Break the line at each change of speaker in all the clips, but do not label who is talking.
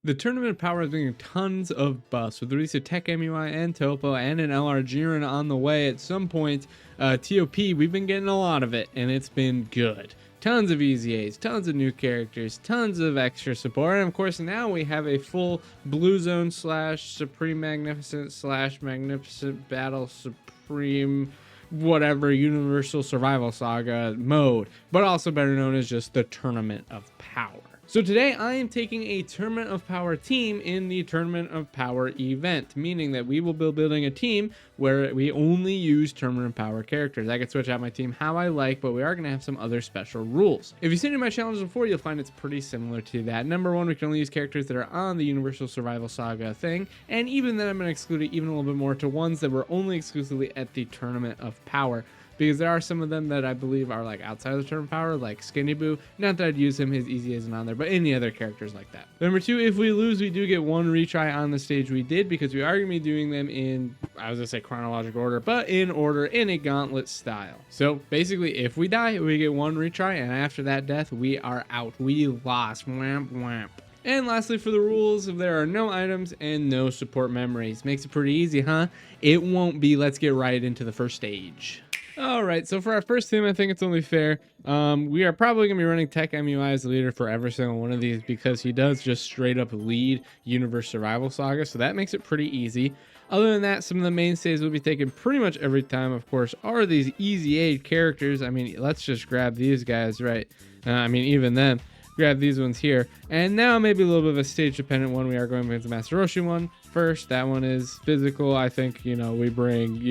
The Tournament of Power is bringing tons of buffs with the release of Tech MUI and Topo and an LR Jiren on the way at some point. TOP, we've been getting a lot of it, and it's been good. Tons of easy A's, tons of new characters, tons of extra support, and of course now we have a full Blue Zone slash Supreme Magnificent slash Magnificent Battle Supreme whatever Universal Survival Saga mode, but also better known as just the Tournament of Power. So today I am taking a Tournament of Power team in the Tournament of Power event, meaning that we will be building a team where we only use Tournament of Power characters. I can switch out my team how I like, but we are going to have some other special rules. If you've seen any of my challenges before, you'll find it's pretty similar to that. Number one, we can only use characters that are on the Universal Survival Saga thing, and even then I'm going to exclude it even a little bit more to ones that were only exclusively at the Tournament of Power, because there are some of them that I believe are like outside of the Tournament of Power, like Skinny Boo. Not that I'd use him, his easy isn't on there, but any other characters like that. Number two, if we lose, we do get one retry on the stage we did, because we are going to be doing them in, I was going to say chronological order, but in order in a gauntlet style. So basically, if we die, we get one retry, and after that death, we are out. We lost. Whamp, whamp. And lastly, for the rules, if there are no items and no support memories. Makes it pretty easy, huh? It won't be. Let's get right into the first stage. All right, so for our first team, I think it's only fair. We are probably going to be running Tech MUI as the leader for every single one of these, because he does just straight up lead Universe Survival Saga, so that makes it pretty easy. Other than that, some of the mainstays we'll be taking pretty much every time, of course, are these easy aid characters. I mean, let's just grab these guys, right? I mean, even then, grab these ones here. And now maybe a little bit of a stage-dependent one. We are going against the Master Roshi one first. That one is physical. I think, we bring,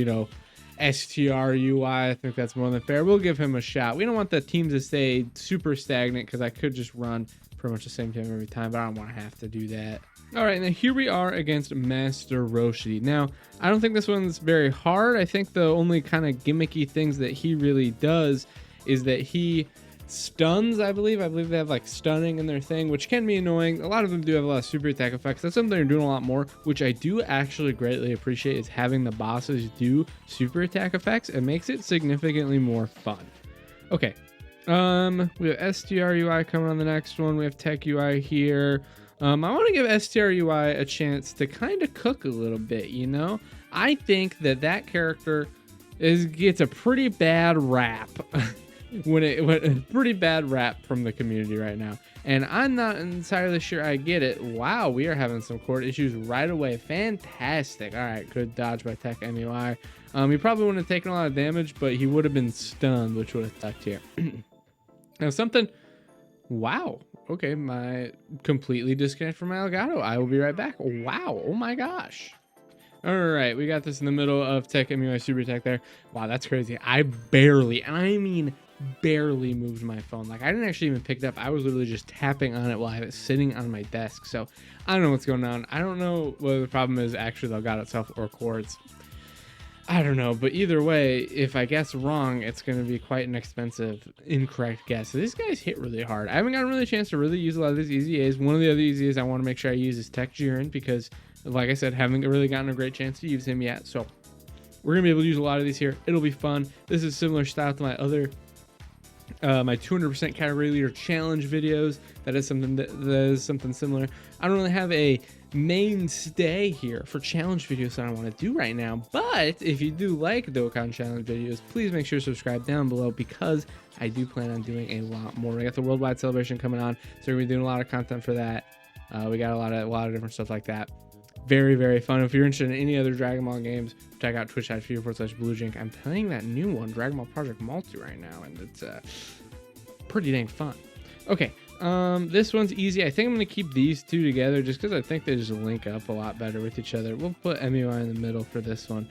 STRUI, I think that's more than fair. We'll give him a shot. We don't want the team to stay super stagnant, because I could just run pretty much the same team every time, but I don't want to have to do that. All right, now here we are against Master Roshi. Now, I don't think this one's very hard. I think the only kind of gimmicky things that he really does is that he stuns, I believe they have like stunning in their thing, which can be annoying. A lot of them do have a lot of super attack effects. That's something they're doing a lot more, which I do actually greatly appreciate, is having the bosses do super attack effects. It makes it significantly more fun. Okay, we have STRUI coming on the next one. We have Tech UI here. I want to give STRUI a chance to kind of cook a little bit. I think that character gets a pretty bad rap. when a pretty bad rap from the community right now, and I'm not entirely sure I get it. Wow, we are having some court issues right away. Fantastic. All right, good dodge by Tech MUI. He probably wouldn't have taken a lot of damage, but he would have been stunned, which would have sucked here. Now something. Wow. Okay, my completely disconnect from my Elgato. I will be right back. Wow. Oh my gosh. All right, we got this in the middle of Tech MUI super attack there. Wow, that's crazy. I barely, and I mean barely, moved my phone. Like, I didn't actually even pick it up. I was literally just tapping on it while I was sitting on my desk. So I don't know what's going on. I don't know whether the problem is actually the Elgato itself or cords. I don't know, but either way, if I guess wrong, it's going to be quite an expensive, incorrect guess. So these guys hit really hard. I haven't gotten really a chance to really use a lot of these easy A's. One of the other easy A's I want to make sure I use is Tech Jiren, because, like I said, haven't really gotten a great chance to use him yet. So we're going to be able to use a lot of these here. It'll be fun. This is similar style to my other my 200% category leader challenge videos. That is something similar. I don't really have a mainstay here for challenge videos that I want to do right now, but if you do like Dokkan challenge videos, please make sure to subscribe down below, because I do plan on doing a lot more. We got the worldwide celebration coming on, so we're gonna be doing a lot of content for that. We got a lot of different stuff like that. Very, very fun. If you're interested in any other Dragon Ball games, check out twitch.tv/BlueJink. I'm playing that new one, Dragon Ball Project Multi, right now, and it's pretty dang fun. Okay, this one's easy. I think I'm going to keep these two together just because I think they just link up a lot better with each other. We'll put MUI in the middle for this one.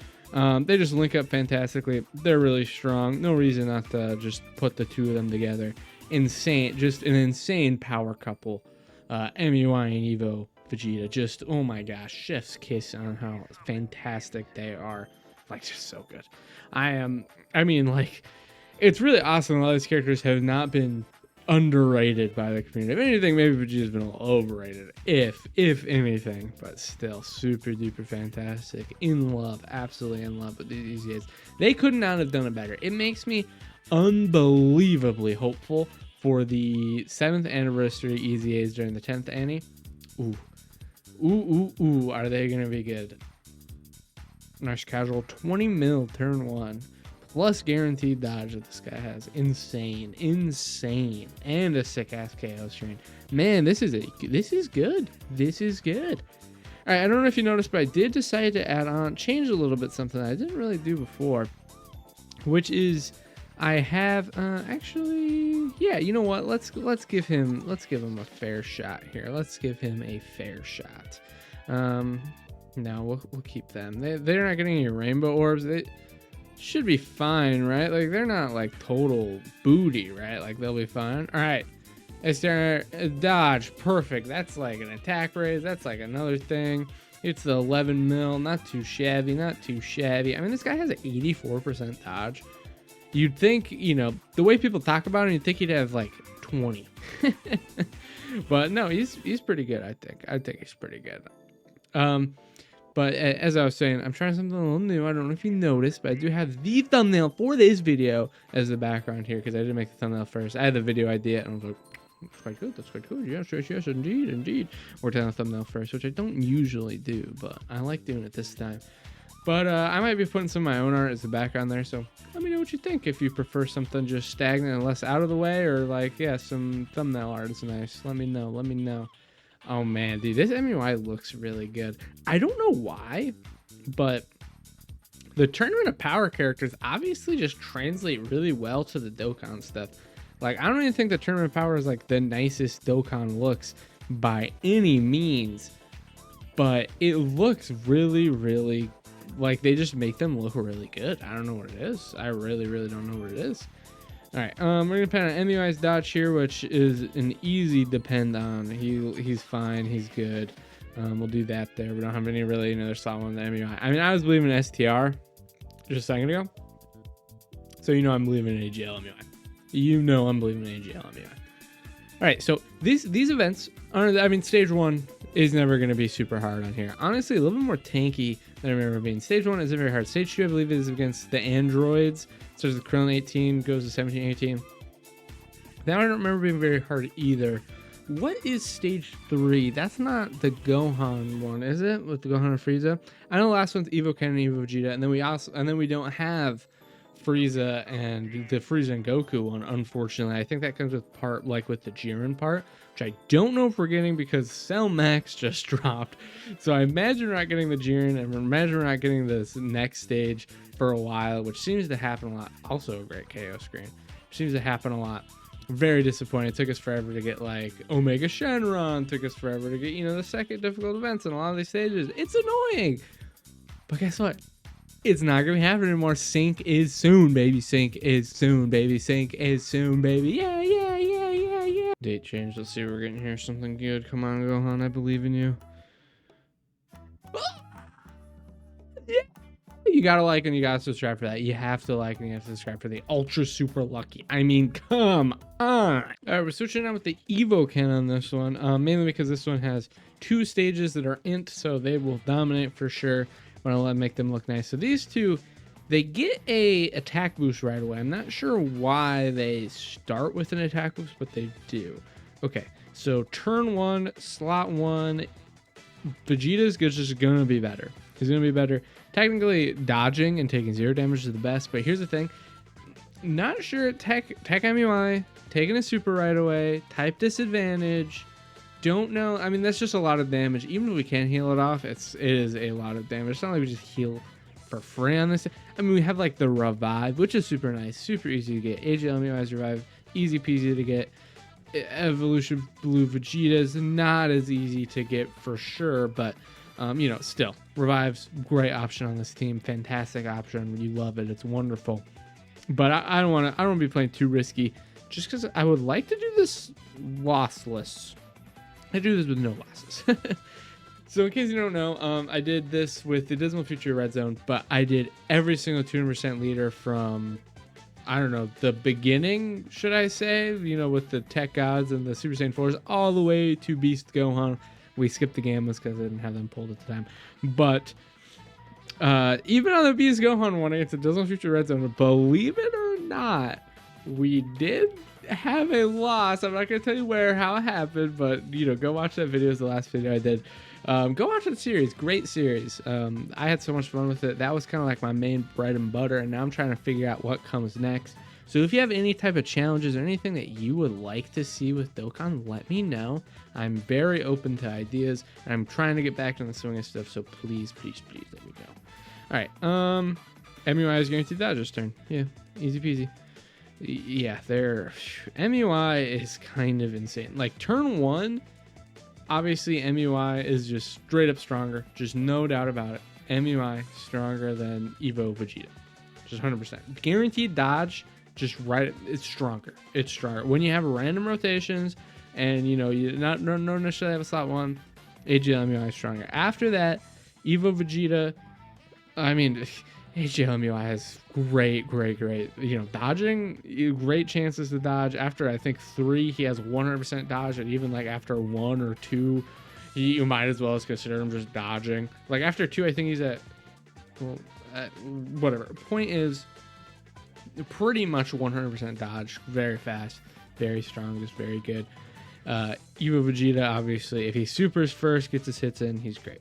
They just link up fantastically. They're really strong. No reason not to just put the two of them together. Insane, just an insane power couple. MUI and Evo Vegeta, just, oh my gosh, chef's kiss on how fantastic they are. Like, just so good. I mean, like, it's really awesome. A lot of these characters have not been underrated by the community. If anything, maybe Vegeta's been a little overrated, if anything, but still super duper fantastic. In love, absolutely in love with these EZAs. They could not have done it better. It makes me unbelievably hopeful for the 7th anniversary EZAs during the 10th Annie. Ooh, Ooh, are they gonna be good? Nice casual, 20 mil turn 1 plus guaranteed dodge that this guy has. Insane, and a sick ass KO screen. Man, this is good. This is good. All right, I don't know if you noticed, but I did decide to change a little bit something I didn't really do before, which is I have actually, yeah, you know what? Let's give him a fair shot here. Let's give him a fair shot. No, we'll keep them. They're not getting any rainbow orbs. They should be fine, right? Like, they're not like total booty, right? Like, they'll be fine. All right. It's their dodge. Perfect. That's like an attack raise. That's like another thing. It's the 11 mil. Not too shabby. Not too shabby. I mean, this guy has an 84% dodge. You'd think, you know, the way people talk about him, you'd think he'd have like 20. But no, he's pretty good, I think. I think he's pretty good. But as I was saying, I'm trying something a little new. I don't know if you noticed, but I do have the thumbnail for this video as the background here, because I didn't make the thumbnail first. I had the video idea, and I was like, that's quite good. That's quite good. Yes, indeed. We're doing the thumbnail first, which I don't usually do, but I like doing it this time. But I might be putting some of my own art as the background there, so let me know what you think. If you prefer something just stagnant and less out of the way, or like, yeah, some thumbnail art is nice. Let me know. Oh man, dude, this MUI looks really good. I don't know why, but the Tournament of Power characters obviously just translate really well to the Dokkan stuff. Like, I don't even think the Tournament of Power is like the nicest Dokkan looks by any means, but it looks really like they just make them look really good. I don't know what it is. I really don't know what it is. All right, we're gonna depend on MUI's dodge here, which is an easy depend on. He's fine. He's good. We'll do that there. We don't have any really another slot one in the MUI. I mean, I was believing in STR just a second ago, so you know I'm believing in AGL MUI. You know I'm believing in AGL MUI. All right, so these events are. I mean, stage 1 is never gonna be super hard on here. Honestly, a little bit more tanky than I remember being. Stage 1 isn't very hard. Stage 2, I believe, is against the androids. Starts with Krillin 18, goes to 17, 18. That I don't remember being very hard either. What is stage 3? That's not the Gohan one, is it? With the Gohan and Frieza? I know the last one's Evo Ken and Evo Vegeta, and then we don't have Frieza and the Frieza and Goku one, unfortunately. I think that comes with part, like with the Jiren part, which I don't know if we're getting because Cell Max just dropped. So I imagine we're not getting the Jiren, and I imagine we're not getting this next stage for a while, which seems to happen a lot. Also a great KO screen. Seems to happen a lot. Very disappointing. It took us forever to get like Omega Shenron. Took us forever to get, you know, the second difficult events in a lot of these stages. It's annoying. But guess what? It's not gonna be happening anymore. Sync is soon, baby. Sync is soon, baby. Sync is soon, baby. Yeah. Date change. Let's see what we're getting here. Something good. Come on, Gohan. I believe in you. Yeah. You gotta like and you gotta subscribe for that. You have to like and you have to subscribe for the ultra super lucky. I mean, come on. All right, we're switching out with the Evo Ken on this one, mainly because this one has 2 stages that are int, so they will dominate for sure. When I make them look nice. So these two, they get a attack boost right away. I'm not sure why they start with an attack boost, but they do. Okay, so turn 1, slot 1, Vegeta's just gonna be better. He's gonna be better. Technically, dodging and taking 0 damage is the best, but here's the thing. Not sure Tech MUI, taking a super right away, type disadvantage. Don't know. I mean, that's just a lot of damage. Even if we can't heal it off, it is a lot of damage. It's not like we just heal for free on this. I mean, we have like the revive, which is super nice, super easy to get. AGL MUI's revive, easy peasy to get. Evolution Blue Vegeta is not as easy to get for sure, but you know, still, revive's great option on this team. Fantastic option. You love it. It's wonderful. But I don't want to be playing too risky, just because I would like to do this lossless. I do this with no losses. So in case you don't know, I did this with the Dismal Future Red Zone, but I did every single 200% leader from, I don't know, the beginning, should I say, you know, with the Tech Gods and the Super Saiyan 4s, all the way to Beast Gohan. We skipped the Gammas because I didn't have them pulled at the time. But even on the Beast Gohan one against the Dismal Future Red Zone, believe it or not, we did have a loss. I'm not gonna tell you how it happened, but you know, go watch that video. It's the last video I did. Go watch the series. Great series. I had so much fun with it. That was kind of like my main bread and butter, and now I'm trying to figure out what comes next. So if you have any type of challenges or anything that you would like to see with Dokkan, let me know. I'm very open to ideas, and I'm trying to get back to the swing of stuff, so please, please, please let me know. All right, MUI is guaranteed dodger's turn. Yeah, easy peasy. Yeah, MUI is kind of insane. Like turn 1, obviously MUI is just straight up stronger, just no doubt about it. MUI stronger than Evo Vegeta, just 100%. Guaranteed dodge, just right. It's stronger. It's stronger when you have random rotations, and you know you not necessarily have a slot 1. AGL MUI is stronger. After that, Evo Vegeta. I mean, AGL MUI has great. You know, dodging, great chances to dodge. After I think 3, he has 100% dodge, and even like after 1 or 2, you might as well as consider him just dodging. Like after 2, I think he's at, well, whatever. Point is, pretty much 100% dodge, very fast, very strong, just very good. Evo Vegeta, obviously, if he supers first, gets his hits in, he's great.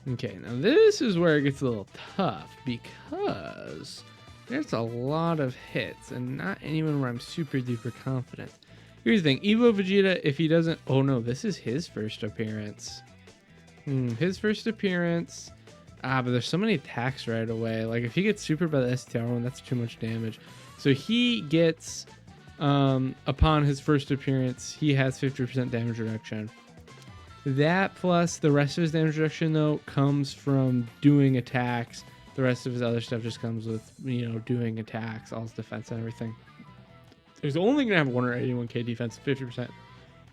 Okay, now this is where it gets a little tough because there's a lot of hits and not anyone where I'm super duper confident. Here's the thing, Evo Vegeta, if he doesn't, oh no, this is his first appearance. His first appearance. But there's so many attacks right away. Like if he gets super by the STR one, that's too much damage. So he gets, upon his first appearance, he has 50% damage reduction. That plus the rest of his damage reduction though comes from doing attacks. The rest of his other stuff just comes with, you know, doing attacks, all his defense and everything. He's only gonna have 181k defense, 50%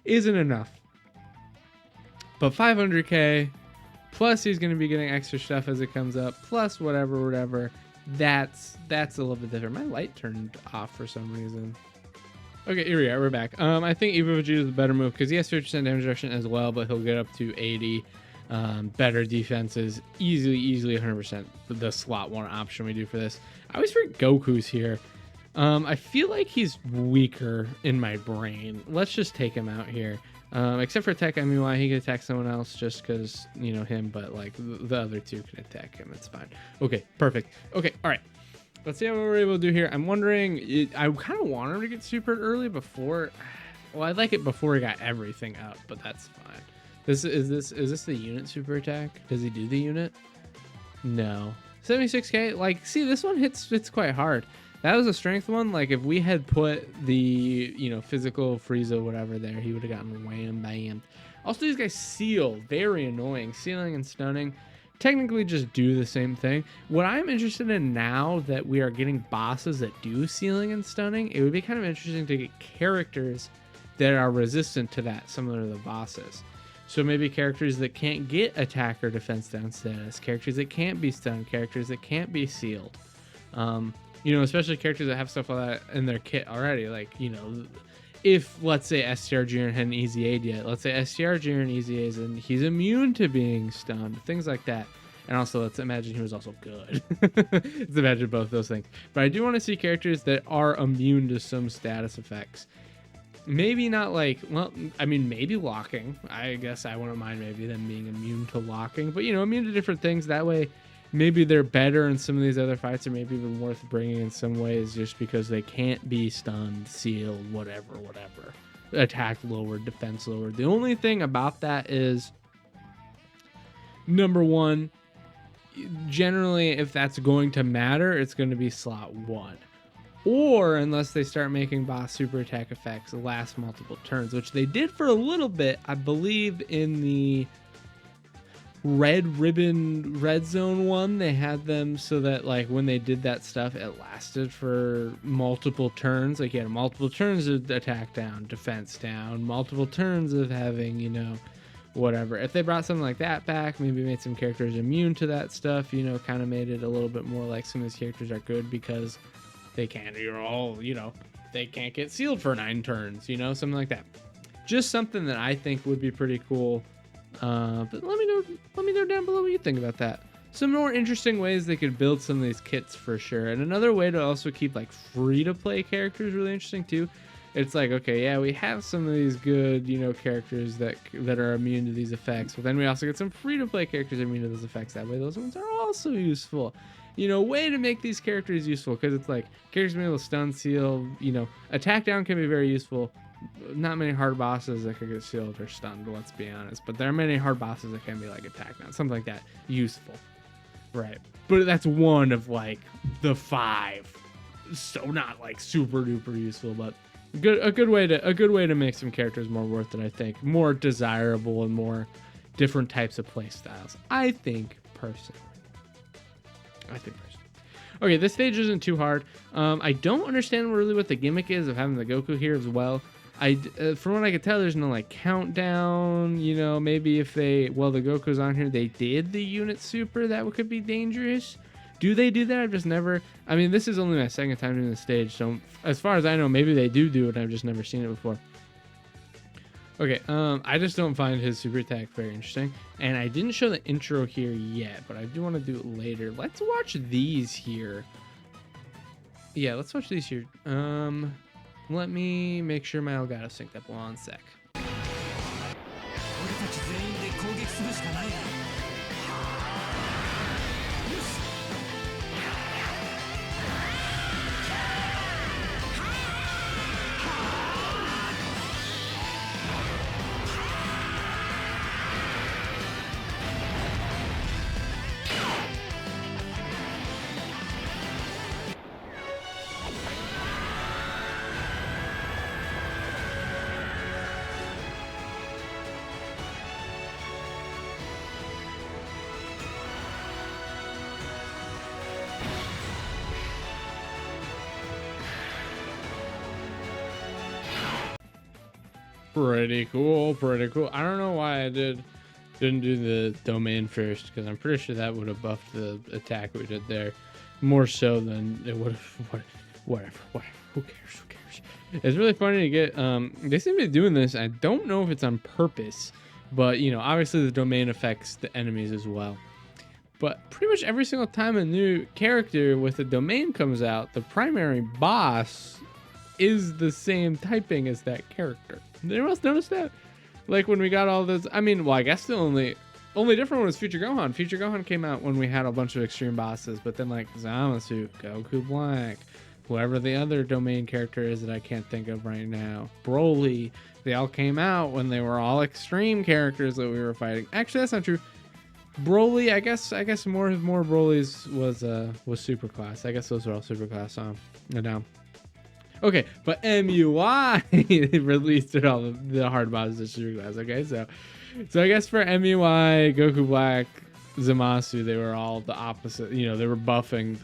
isn't enough. But 500k. Plus, he's going to be getting extra stuff as it comes up. Plus, whatever. That's a little bit different. My light turned off for some reason. Okay, here we are. We're back. I think Evo Vegeta is a better move because he has 50% damage reduction as well, but he'll get up to 80. Better defenses. Easily 100%. The slot 1 option we do for this. I always forget Goku's here. I feel like he's weaker in my brain. Let's just take him out here. Except for attack MUI, he can attack someone else just because, you know, him, but like the other 2 can attack him. It's fine. Okay, perfect. Okay, all right. Let's see how we're able to do here. I'm wondering, I kind of want him to get super early before, well, I'd like it before he got everything up, but that's fine. Is this the unit super attack? Does he do the unit? No. 76k, like, see, this one hits quite hard. That was a strength one. Like if we had put the, you know, physical Frieza, whatever there, he would have gotten wham bam. Also, these guys seal, very annoying. Sealing and stunning technically just do the same thing. What I'm interested in now that we are getting bosses that do sealing and stunning, it would be kind of interesting to get characters that are resistant to that, similar to the bosses. So maybe characters that can't get attack or defense down status, characters that can't be stunned, characters that can't be sealed. You know, especially characters that have stuff like that in their kit already. Like, you know, if, let's say, STR Jiren hadn't Easy Aid yet. Let's say STR Jiren Easy Aids and he's immune to being stunned. Things like that. And also, let's imagine he was also good. Let's imagine both those things. But I do want to see characters that are immune to some status effects. Maybe not like, well, I mean, maybe locking. I guess I wouldn't mind maybe them being immune to locking. But, you know, immune to different things. That way, maybe they're better in some of these other fights, or maybe even worth bringing in some ways just because they can't be stunned, sealed, whatever. Attack lowered, defense lowered. The only thing about that is, number 1, generally, if that's going to matter, it's going to be slot 1. Or unless they start making boss super attack effects last multiple turns, which they did for a little bit, I believe, in the red ribbon red zone one. They had them so that like when they did that stuff, it lasted for multiple turns. Like you had multiple turns of attack down, defense down, multiple turns of having, you know, whatever. If they brought something like that back, maybe made some characters immune to that stuff, you know, kind of made it a little bit more like some of these characters are good because they can't, you're all, you know, they can't get sealed for 9 turns, you know, something like that. Just something that I think would be pretty cool. But let me know down below what you think about that. Some more interesting ways they could build some of these kits for sure. And another way to also keep like free to play characters really interesting too it's like, okay, yeah, we have some of these good, you know, characters that are immune to these effects, but then we also get some free-to-play characters immune to those effects. That way, those ones are also useful. You know, way to make these characters useful, because it's like characters being able to stun, seal, you know, attack down can be very useful. Not many hard bosses that can get sealed or stunned, let's be honest, but there are many hard bosses that can be like attack down, something like that, useful, right? But that's one of like the 5, so not like super duper useful, but a good way to make some characters more worth it. I think more desirable and more different types of play styles. I think personally. Okay, this stage isn't too hard. I don't understand really what the gimmick is of having the Goku here as well. From what I could tell, there's no like countdown. You know, maybe if the Goku's on here, they did the unit super, that could be dangerous. Do they do that? I've just never. I mean, this is only my second time doing the stage, so as far as I know, maybe they do it. I've just never seen it before. Okay, I just don't find his super attack very interesting, and I didn't show the intro here yet, but I do want to do it later. Let's watch these here. Yeah, let's watch these here. Let me make sure my Elgato synced up. 1 sec. Pretty cool. I don't know why I didn't do the domain first, because I'm pretty sure that would have buffed the attack we did there more so than it would have. Whatever. Who cares? It's really funny to get. They seem to be doing this. I don't know if it's on purpose, but you know, obviously the domain affects the enemies as well. But pretty much every single time a new character with a domain comes out, the primary boss is the same typing as that character. Anyone else notice that? Like when we got all this, I mean, well, I guess the only different one was Future Gohan. Future Gohan came out when we had a bunch of extreme bosses, but then like Zamasu, Goku Black, whoever the other domain character is that I can't think of right now, Broly, they all came out when they were all extreme characters that we were fighting. Actually, that's not true. Broly, I guess more Broly's was super class. I guess those are all super class. Now. Okay, but MUI released all the hard bosses of super class. Okay, so I guess for MUI, Goku Black, Zamasu, they were all the opposite. You know, they were buffing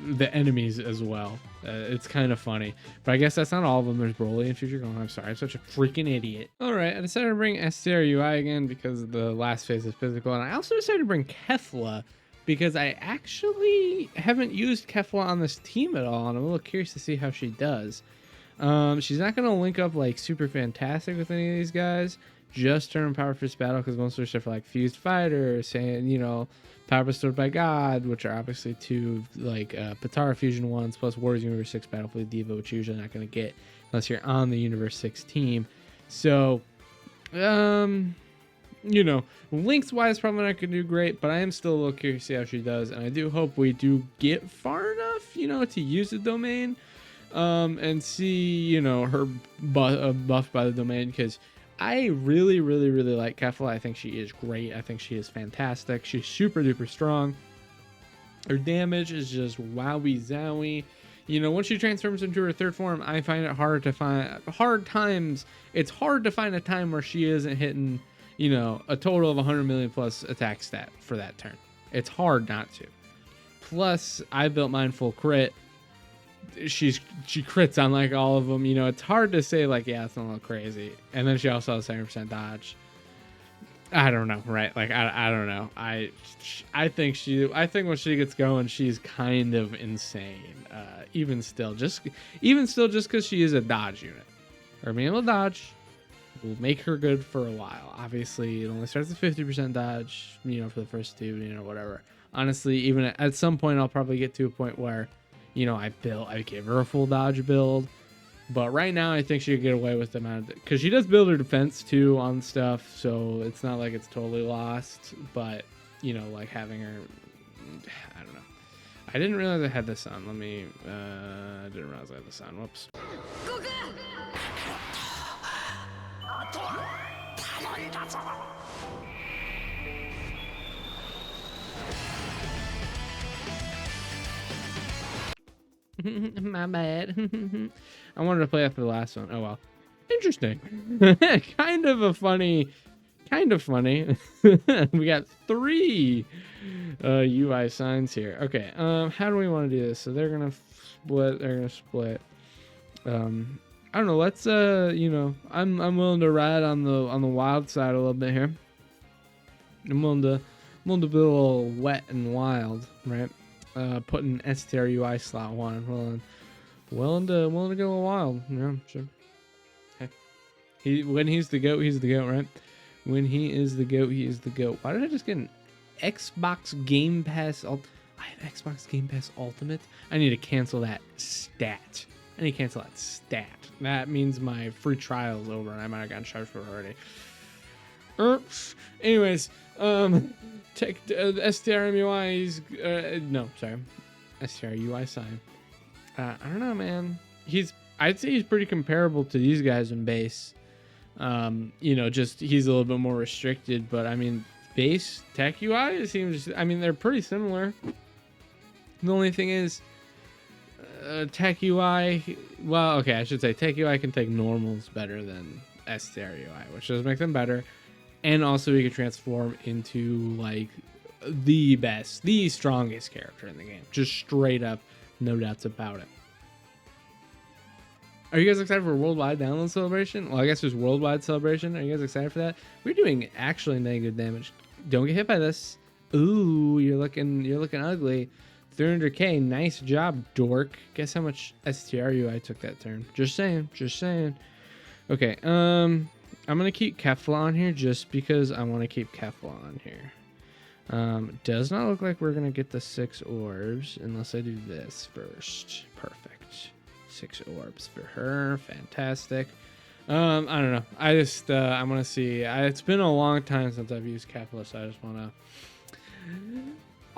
the enemies as well. It's kind of funny, but I guess that's not all of them. There's Broly and Future Gohan. I'm sorry, I'm such a freaking idiot. All right, I decided to bring STRUI again because the last phase is physical, and I also decided to bring Kefla because I actually haven't used Kefla on this team at all, and I'm a little curious to see how she does. She's not going to link up like super fantastic with any of these guys, just turn Power Fist Battle, because most of their stuff are like Fused Fighter, saying, you know, Power Bestowed by God, which are obviously two like Patara Fusion ones, plus Warriors Universe 6 Battlefield Diva, which you're usually not going to get unless you're on the Universe 6 team. So, you know, links wise, probably not gonna do great, but I am still a little curious to see how she does, and I do hope we do get far enough, you know, to use the domain, and see, you know, her buffed by the domain, because I really like Kefla. I think she is great. I think she is fantastic. She's super duper strong. Her damage is just wowie zowie. You know, once she transforms into her third form, I find it it's hard to find a time where she isn't hitting, you know, a total of 100 million plus attack stat for that turn. It's hard not to. Plus, I built mine full crit. She crits on like all of them. You know, it's hard to say like, yeah, it's a little crazy. And then she also has 70% dodge. I don't know, right? Like I don't know. I think when she gets going, she's kind of insane. Even still, just because she is a dodge unit, or being able to dodge will make her good for a while. Obviously, it only starts at 50% dodge, you know, for the first two, you know, whatever. Honestly, even at some point, I'll probably get to a point where, you know, I give her a full dodge build, But right now, I think she could get away with the amount of, because she does build her defense too on stuff, so it's not like it's totally lost. But you know, like having her, I don't know. I didn't realize I had this on. Let me. I didn't realize I had this on. Whoops. My bad. I wanted to play after the last one. Oh well. Interesting. Kind of funny. We got 3 UI signs here. Okay. How do we want to do this? So they're gonna split. I don't know. Let's you know, I'm willing to ride on the wild side a little bit here. I'm willing to be a little wet and wild, right? Putting STR UI slot 1. Willing to go a little wild. Yeah, sure. Hey. When he's the goat, right? When he is the goat, he is the goat. Why did I just get an Xbox Game Pass? I have Xbox Game Pass Ultimate. I need to cancel that stat. That means my free trial is over, and I might have gotten charged for it already. Anyways, STRMUI's no, sorry, STRUI sign. I don't know, man. I'd say he's pretty comparable to these guys in base. You know, just he's a little bit more restricted, but I mean, base tech UI, it seems, I mean, they're pretty similar. The only thing is, tech UI, well, okay, I should say tech UI can take normals better than STR UI, which does make them better. And also he can transform into like the strongest character in the game. Just straight up, no doubts about it. Are you guys excited for Worldwide Download Celebration? Well, I guess there's Worldwide Celebration. Are you guys excited for that? We're doing actually negative damage. Don't get hit by this. Ooh, you're looking ugly. 300k, nice job, dork. Guess how much STRU I took that turn. Just saying. Okay, I'm gonna keep Kefla on here just because I want to keep Kefla on here. Does not look like we're gonna get the 6 orbs unless I do this first. Perfect. 6 orbs for her. Fantastic. I don't know. I just I want to see. It's been a long time since I've used Kefla, so I just want to.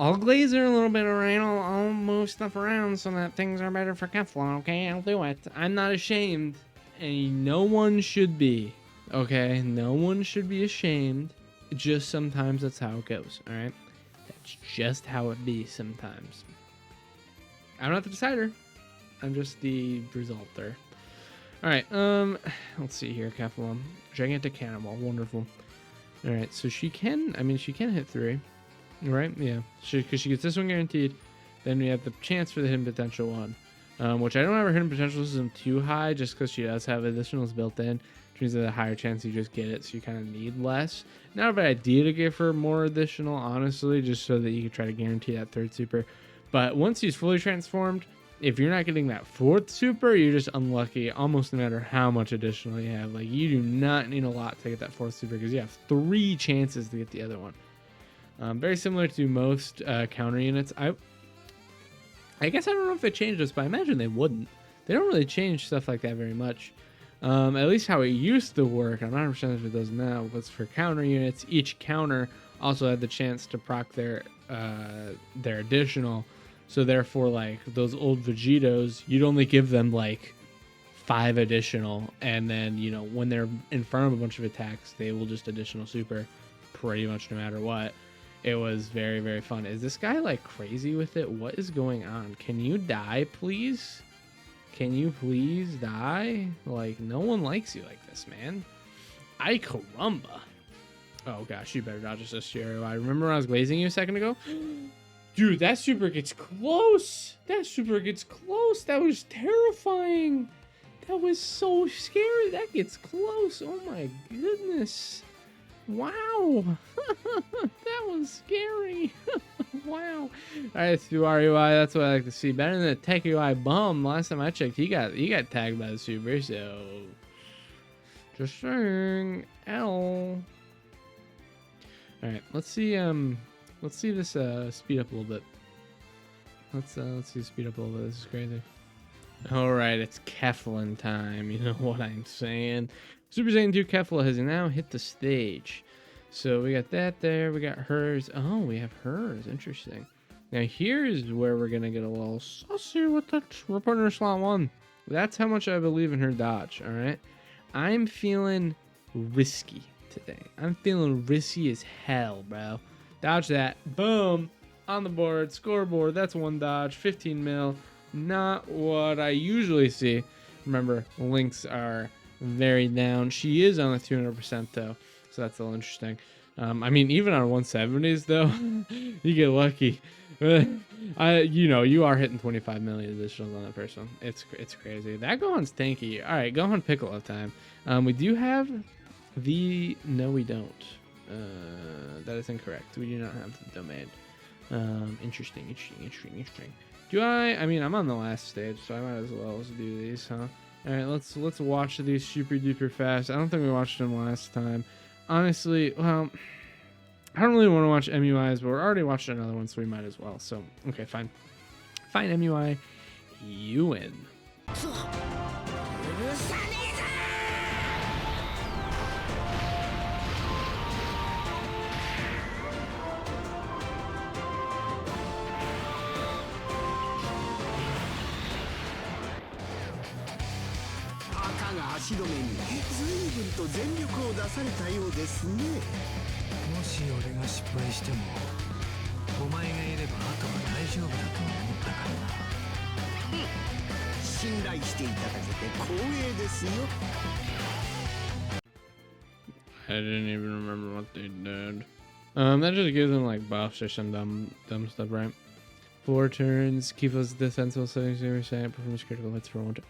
I'll glaze her a little bit, alright? I'll move stuff around so that things are better for Kefla, okay? I'll do it. I'm not ashamed, and no one should be, okay? No one should be ashamed. Just sometimes that's how it goes, alright? That's just how it be sometimes. I'm not the decider. I'm just the resulter. Alright, let's see here, Kefla. Gigantic Cannonball, wonderful. Alright, so she can hit 3. Right? Yeah. Because she gets this one guaranteed. Then we have the chance for the hidden potential one. Which I don't have her hidden potential system too high just because she does have additionals built in. Which means there's a higher chance you just get it, so you kind of need less. Not a bad idea to give her more additional, honestly, just so that you can try to guarantee that 3rd super. But once she's fully transformed, if you're not getting that 4th super, you're just unlucky almost no matter how much additional you have. Like, you do not need a lot to get that 4th super because you have 3 chances to get the other one. Very similar to most counter units. I guess I don't know if they changed this, but I imagine they wouldn't. They don't really change stuff like that very much. At least how it used to work. I'm not 100% if it does now. But for counter units, each counter also had the chance to proc their additional. So therefore, like those old Vegetos, you'd only give them like 5 additional, and then you know when they're in front of a bunch of attacks, they will just additional super, pretty much no matter what. It was very, very fun. Is this guy like crazy with it? What is going on? Can you die, please? Can you please die? Like, no one likes you like this, man. Ay caramba. Oh gosh, you better dodge this stereo. I remember when I was glazing you a second ago. Dude, that super gets close. That was terrifying. That was so scary. That gets close. Oh my goodness. Wow. That was scary. Wow. Alright, through RUI, that's what I like to see. Better than the Tech UI bum. Last time I checked, he got tagged by the super, so just saying. L. Alright, let's see this speed up a little bit. Let's see speed up a little bit. This is crazy. All right, it's Keflin time. You know what I'm saying? Super Saiyan 2 Kefla has now hit the stage. So we got that there. We got hers. Oh, we have hers. Interesting. Now here's where we're going to get a little saucy with the reporter slot 1. That's how much I believe in her dodge, all right? I'm feeling risky today. I'm feeling risky as hell, bro. Dodge that. Boom. On the board. Scoreboard. That's one dodge. 15 mil. Not what I usually see. Remember, links are very down. She is on a 200% though, so that's a little interesting. I mean, even on 170s though, you get lucky. You are hitting 25 million additionals on that first one. It's crazy. That Gohan's tanky. All right, Gohan Piccolo time. We do have no, we don't. That is incorrect. We do not have the domain. Interesting. I mean, I'm on the last stage, so I might as well do these, huh? All right, let's watch these super duper fast. I don't think we watched them last time. Honestly, well, I don't really want to watch MUIs, but we're already watching another one, so we might as well. So, okay, fine. Fine, MUI. You win.
足止めに随分と全力を出されたようですね。もし俺が失敗してもお前がいればあとは大丈夫だと思ったからな。信頼していただけて光栄ですよ。
I didn't even remember what they did. That just gives them like buffs or some dumb stuff, right? 4 turns, keep us defensible 70%, performance critical hits for 1 turn.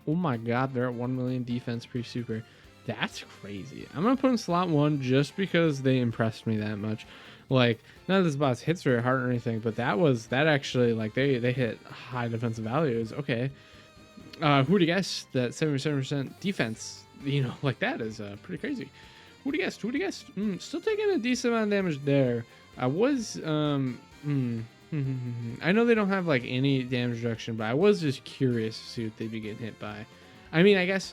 Oh my god, they're at 1 million defense pre-super. That's crazy. I'm gonna put in slot 1 just because they impressed me that much. Like, none of this boss hits very hard or anything, but that actually, like, they hit high defensive values. Okay. Who'd have guessed that 77% defense, like that is pretty crazy. Who'd have guessed? Still taking a decent amount of damage there. I was, I know they don't have like any damage reduction, but I was just curious to see what they'd be getting hit by. I mean, I guess.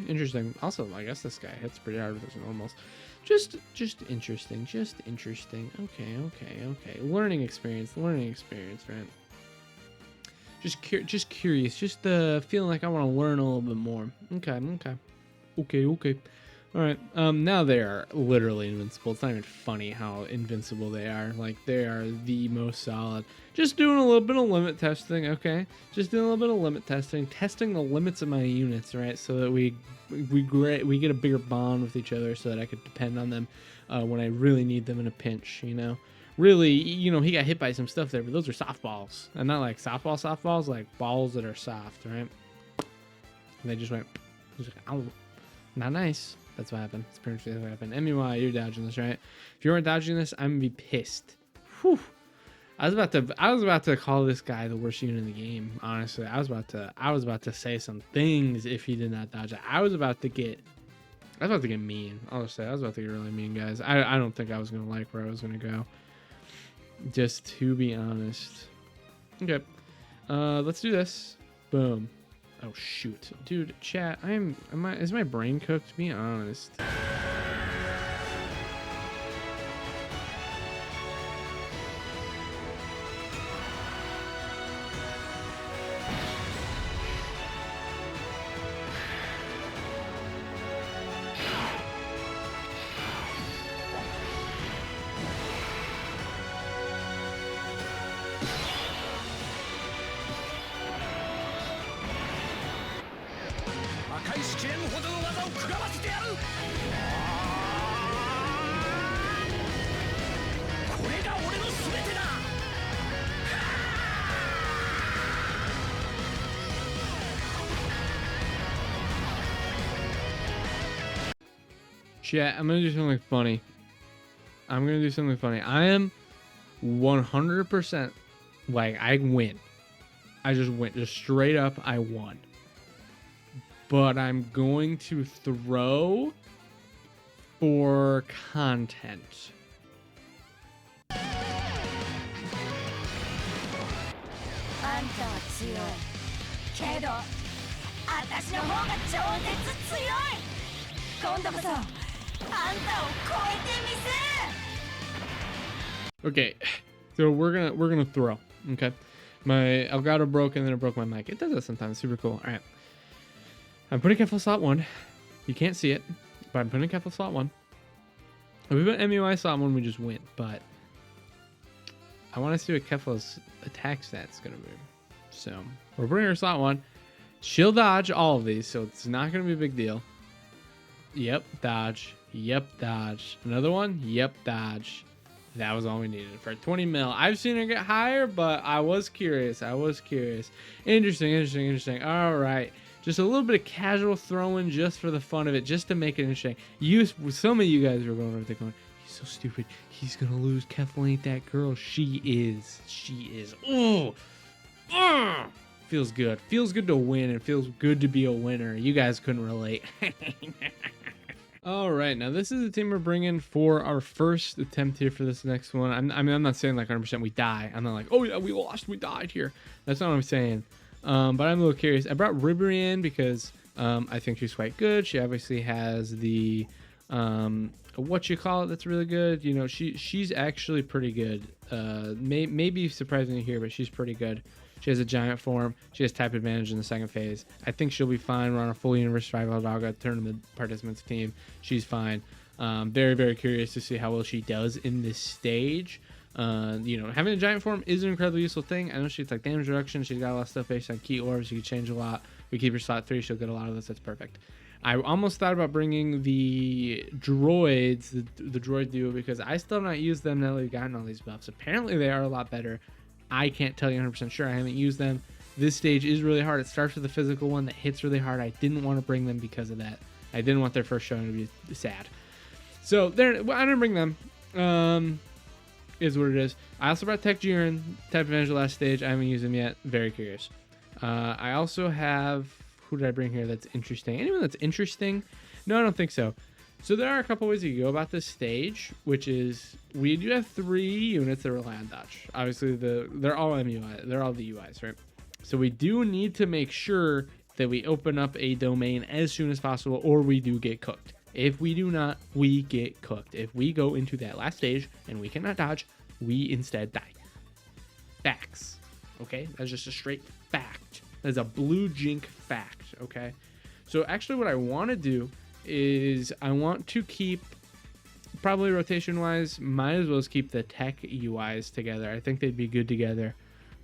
Interesting. Also, I guess this guy hits pretty hard with his normals. Just interesting. Okay. Learning experience, right? Just curious. Just feeling like I want to learn a little bit more. Okay. All right. Now they are literally invincible. It's not even funny how invincible they are. Like, they are the most solid. Just doing a little bit of limit testing, okay? Just doing a little bit of limit testing the limits of my units, right? So that we get a bigger bond with each other, so that I could depend on them when I really need them in a pinch. Really, he got hit by some stuff there, but those are softballs, and not like softballs, like balls that are soft, right? And they just went, ow, not nice. That's what happened. That's pretty much what happened. MUI, you're dodging this, right? If you weren't dodging this, I'm gonna be pissed. Whew. I was about to call this guy the worst unit in the game. Honestly, I was about to say some things if he did not dodge it. I was about to get mean. I'll just say I was about to get really mean, guys. I don't think I was gonna like where I was gonna go. Just to be honest. Okay. Let's do this. Boom. Oh shoot, dude, chat. Is my brain cooked? Be honest. Chat, I'm gonna do something funny. I am 100% like, I win. I just win. Just straight up, I won. But I'm going to throw for content.
あんたは強いけど私の方が超絶強い。今度こそあんたを超えてみせる。
Okay, so we're gonna throw. Okay, my Elgato broke and then it broke my mic. It does that sometimes. Super cool. All right, I'm putting Kefla slot 1. You can't see it, but I'm putting Kefla slot 1. If we put MUI slot 1, we just win. But I want to see what Kefla's attack stats gonna be. So we're putting her slot 1. She'll dodge all of these, so it's not gonna be a big deal. Yep, dodge. Yep, dodge. Another one. Yep, dodge. That was all we needed for 20 mil. I've seen her get higher, but I was curious. Interesting. All right. Just a little bit of casual throwing just for the fun of it, just to make it interesting. Some of you guys were going over there going, he's so stupid. He's going to lose. Kefla ain't that girl. She is. Oh, feels good. Feels good to win. It feels good to be a winner. You guys couldn't relate. All right, now this is the team we're bringing for our first attempt here for this next one. I'm not saying like 100% we die. I'm not like, oh yeah, we lost, we died here. That's not what I'm saying. But I'm a little curious. I brought Ribery in because I think she's quite good. She obviously has the that's really good. You know, she's actually pretty good. Maybe surprisingly here, but she's pretty good. She has a giant form. She has type advantage in the second phase. I think she'll be fine. We're on a full universe survival dog tournament participants team. She's fine. Very, very curious to see how well she does in this stage. You know, having a giant form is an incredibly useful thing. I know she's like damage reduction. She's got a lot of stuff based on key orbs. She can change a lot. We keep her slot 3. She'll get a lot of this. That's perfect. I almost thought about bringing the droids, the droid duo, because I still have not used them now that we've gotten all these buffs. Apparently they are a lot better. I can't tell you 100% sure. I haven't used them. This stage is really hard. It starts with the physical one that hits really hard. I didn't want to bring them because of that. I didn't want their first showing to be sad. So I didn't bring them. Is what it is. I also brought Tech Jiren, type advantage last stage. I haven't used them yet. Very curious. I also have, who did I bring here that's interesting? Anyone that's interesting? No, I don't think so. So there are a couple ways you can go about this stage, which is we do have 3 units that rely on dodge. Obviously, they're all MUI. They're all the UIs, right? So we do need to make sure that we open up a domain as soon as possible, or we do get cooked. If we do not, we get cooked. If we go into that last stage and we cannot dodge, we instead die. Facts. Okay? That's just a straight fact. That's a blue jink fact. Okay? So actually what I want to do is I want to keep, probably rotation wise, might as well as keep the tech UIs together. I think they'd be good together.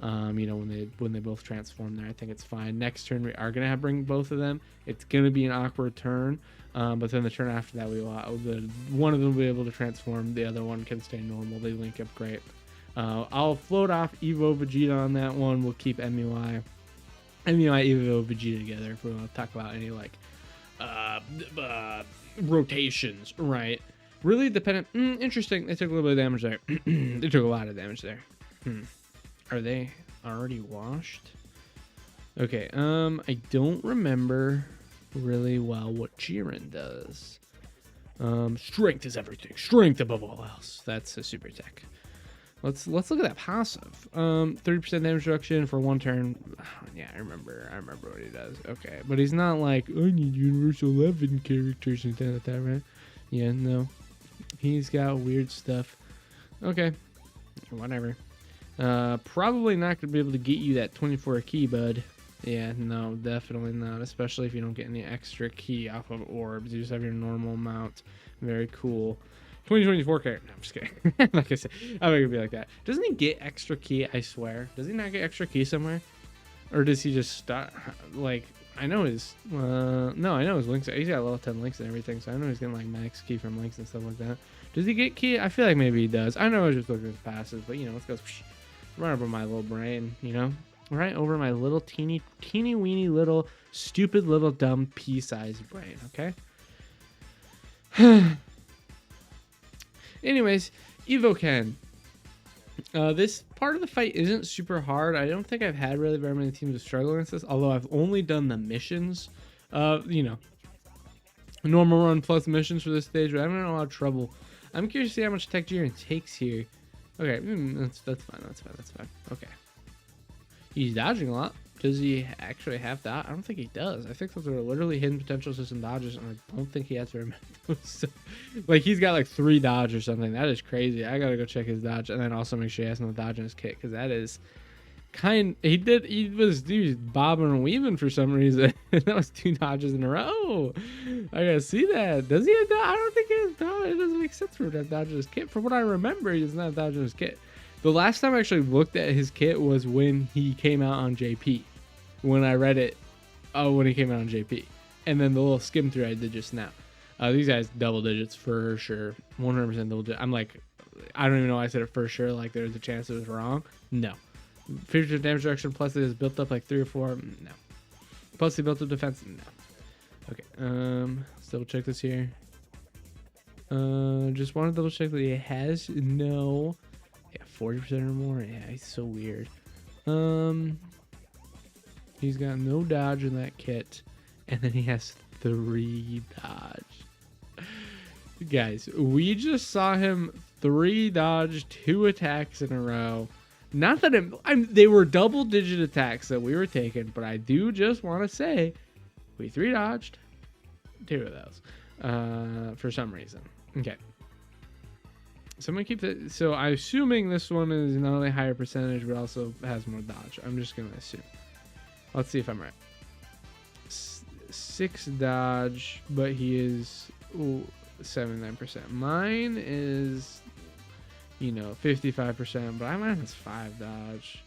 You know, when they both transform there, I think it's fine. Next turn we are gonna bring both of them. It's gonna be an awkward turn, but then the turn after that one of them will be able to transform. The other one can stay normal. They link up great. I'll float off Evo Vegeta on that one. We'll keep MUI Evo Vegeta together if we want to talk about any like rotations, right? Really dependent. Interesting. They took a little bit of damage there. They took a lot of damage there. Are they already washed? Okay, I don't remember really well what Jiren does. Strength is everything. Strength above all else. That's a super tech. Let's look at that passive. 30% damage reduction for 1 turn. Yeah, I remember what he does. Okay, but he's not like, I need Universal 11 characters and things like that, right? Yeah, no. He's got weird stuff. Okay, whatever. Probably not gonna be able to get you that 24 key, bud. Yeah, no, definitely not. Especially if you don't get any extra key off of orbs. You just have your normal amount. Very cool. 2024 character. No, I'm just kidding. Like I said, I'm not gonna be like that. Doesn't he get extra key? I swear. Does he not get extra key somewhere? Or does he just start? Like, I know his. No, I know his links. He's got level 10 links and everything, so I know he's getting like max key from links and stuff like that. Does he get key? I feel like maybe he does. I know I was just looking at his passes, but you know, let's go right over my little brain, you know? Right over my little teeny weeny little stupid little dumb pea-sized brain, okay? Anyways, Evoken. This part of the fight isn't super hard. I don't think I've had really very many teams that struggle against this, although I've only done the missions. You know, normal run plus missions for this stage, but I'm in a lot of trouble. I'm curious to see how much Tech Jiren takes here. Okay, that's fine. Okay. He's dodging a lot. Does he actually have that? I don't think he does. I think those are literally hidden potential system dodges, and I don't think he has very many. So, like, he's got like 3 dodge or something. That is crazy. I gotta go check his dodge, and then also make sure he has no dodge in his kit, because that is he was bobbing and weaving for some reason. That was 2 dodges in a row. I gotta see that. Does he have dodge? I don't think he has dodge. It doesn't make sense for him to have dodge in his kit. From what I remember, he does not have dodge in his kit. The last time I actually looked at his kit was when he came out on JP. When I read it, when he came out on JP. And then the little skim through I did just now. These guys double digits for sure. 100% double digits. I'm like, I don't even know why I said it for sure. Like there's a chance it was wrong. No. 50% damage reduction plus it is built up like 3 or 4. No. Plus the built up defense. No. Okay. Let's double check this here. Just want to double check that he has no. Yeah, 40% or more. Yeah, he's so weird. He's got no dodge in that kit, and then he has 3 dodge. Guys, we just saw him 3 dodge, 2 attacks in a row. Not that they were double-digit attacks that we were taking, but I do just want to say we 3 dodged 2 of those for some reason. Okay. So I'm going to keep that. So I'm assuming this one is not only higher percentage, but also has more dodge. I'm just going to assume. Let's see if I'm right. 6 dodge, but he is 79%. Mine is, 55%, but mine has 5 dodge.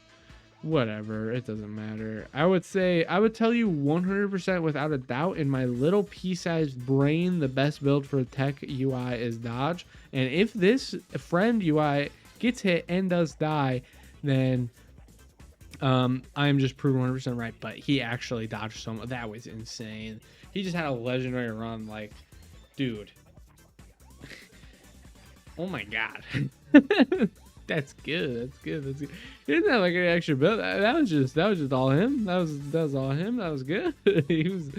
Whatever, it doesn't matter. I would tell you 100% without a doubt in my little pea-sized brain, the best build for tech UI is dodge. And if this friend UI gets hit and does die, then I'm just proven 100% right. But he actually dodged so much. That was insane. He just had a legendary run. Like, dude. Oh my god. That's good. That's good. He didn't have like an extra build. That was just all him. That was all him. That was good. He was.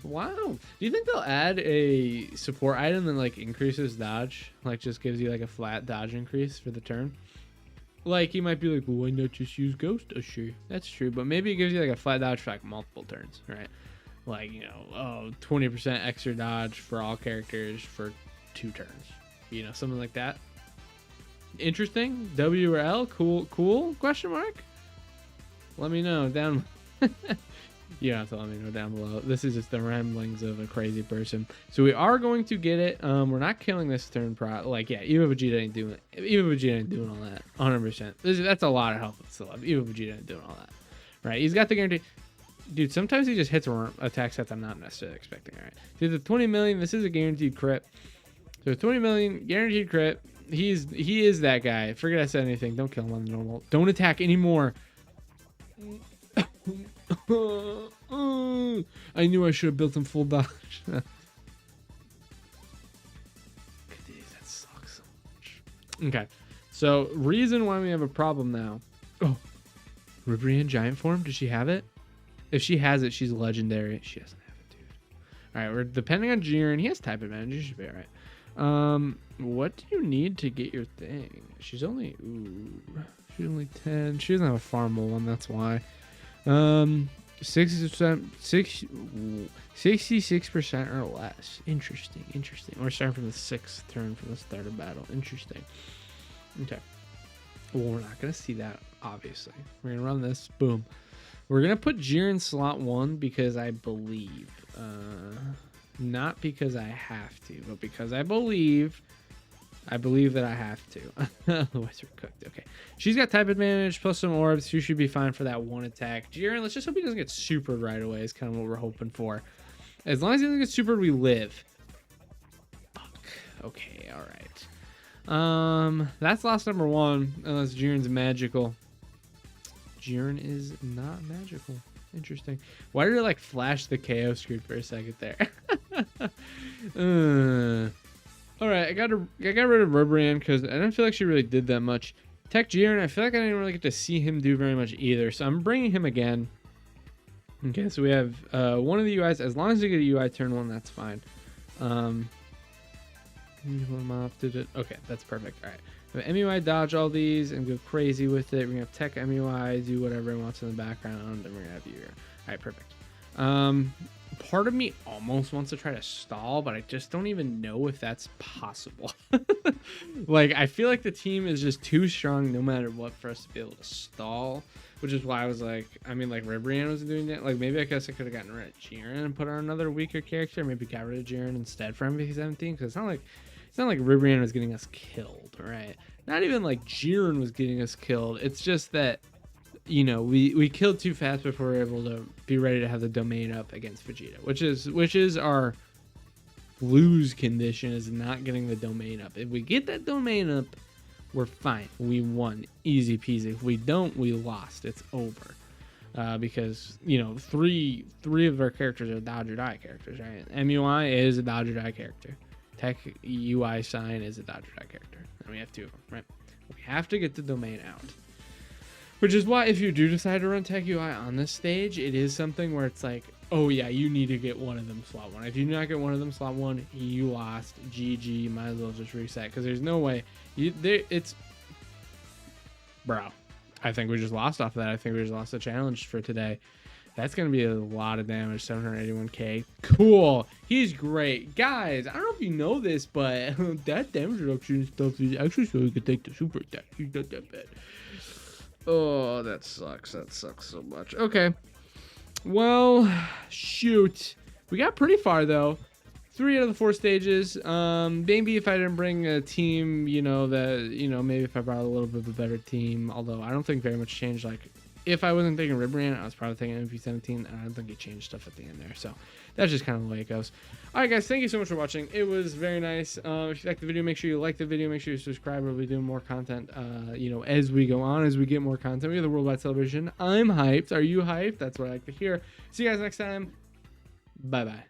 Wow. Do you think they'll add a support item that like increases dodge? Like just gives you like a flat dodge increase for the turn? Like he might be like, well, why not just use Ghost? Oh, sure, that's true. But maybe it gives you like a flat dodge for like multiple turns, right? Like 20% extra dodge for all characters for 2 turns. Something like that. Interesting. W or L? Cool? Question mark? Let me know down. You don't have to let me know down below. This is just the ramblings of a crazy person. So we are going to get it. We're not killing this turn Like, yeah, Eva Vegeta ain't doing it. Eva Vegeta ain't doing all that. 100%. That's a lot of health still up. Eva Vegeta ain't doing all that. Right? He's got the guarantee. Dude, sometimes he just hits attack sets I'm not necessarily expecting. All right. So the 20 million, this is a guaranteed crit. So 20 million, guaranteed crit. He is that guy. Forget I said anything. Don't kill him on the normal. Don't attack anymore. I knew I should have built him full dodge. That sucks so much. Okay. So, reason why we have a problem now. Oh. Ribrian giant form? Does she have it? If she has it, she's legendary. She doesn't have it, dude. Alright, we're depending on Jiren. He has type advantage. You should be alright. What do you need to get your thing? She's only 10. She doesn't have a farmable one, that's why. 66% or less. Interesting. We're starting from the 6th turn from the start of battle. Interesting. Okay. Well, we're not gonna see that, obviously. We're gonna run this. Boom. We're gonna put Jiren slot 1 because I believe. Not because I have to, but because I believe that I have to. Otherwise we're cooked. Okay. She's got type advantage plus some orbs. She should be fine for that 1 attack. Jiren, let's just hope he doesn't get supered right away is kind of what we're hoping for. As long as he doesn't get supered, we live. Fuck. Okay, alright. That's loss number 1, unless Jiren's magical. Jiren is not magical. Interesting. Why did it like flash the KO screen for a second there? All right, I got rid of Ribrian because I didn't feel like she really did that much. Tech Jiren, I feel like I didn't really get to see him do very much either, so I'm bringing him again. Okay, so we have one of the UIs. As long as you get a UI turn 1, that's fine. Okay, that's perfect. All right, MUI dodge all these and go crazy with it. We're gonna have Tech MUI do whatever it wants in the background, and we're gonna have you here. All right, perfect. Part of me almost wants to try to stall, but I just don't even know if that's possible. Like, I feel like the team is just too strong no matter what for us to be able to stall, which is why I was like, I mean, like, Ribrianne was doing that. Like, maybe I guess I could have gotten rid of Jiren and put on another weaker character. Maybe got rid of Jiren instead for MVP 17, because it's not like Ribrianne was getting us killed, right? Not even like Jiren was getting us killed. It's just that, you know, we killed too fast before we were able to be ready to have the domain up against Vegeta, which is our lose condition, is not getting the domain up. If we get that domain up, we're fine. We won, easy peasy. If we don't, we lost. It's over. Because, you know, three of our characters are dodge or die characters, right? MUI is a dodge or die character. Tech UI sign is a dodge or die character, and we have two of them, right? We have to get the domain out. Which is why if you do decide to run Tech UI on this stage, it is something where it's like, oh yeah, you need to get one of them slot 1. If you do not get one of them slot 1, you lost. GG, might as well just reset, because there's no way. Bro, I think we just lost off of that. I think we just lost the challenge for today. That's going to be a lot of damage, 781k. Cool. He's great. Guys, I don't know if you know this, but that damage reduction stuff is actually so you can take the super attack. He's not that bad. Oh, that sucks. That sucks so much. Okay. Well, shoot. We got pretty far, though. 3 out of the 4 stages. Maybe if I didn't bring a team, you know, maybe if I brought a little bit of a better team, although I don't think very much changed. Like, if I wasn't thinking Ribrianne, I was probably thinking MP17, and I don't think it changed stuff at the end there. So that's just kind of the way it goes. All right, guys, thank you so much for watching. It was very nice. If you liked the video, make sure you like the video. Make sure you subscribe. We'll be doing more content, you know, as we go on, as we get more content. We have the worldwide celebration. I'm hyped. Are you hyped? That's what I like to hear. See you guys next time. Bye-bye.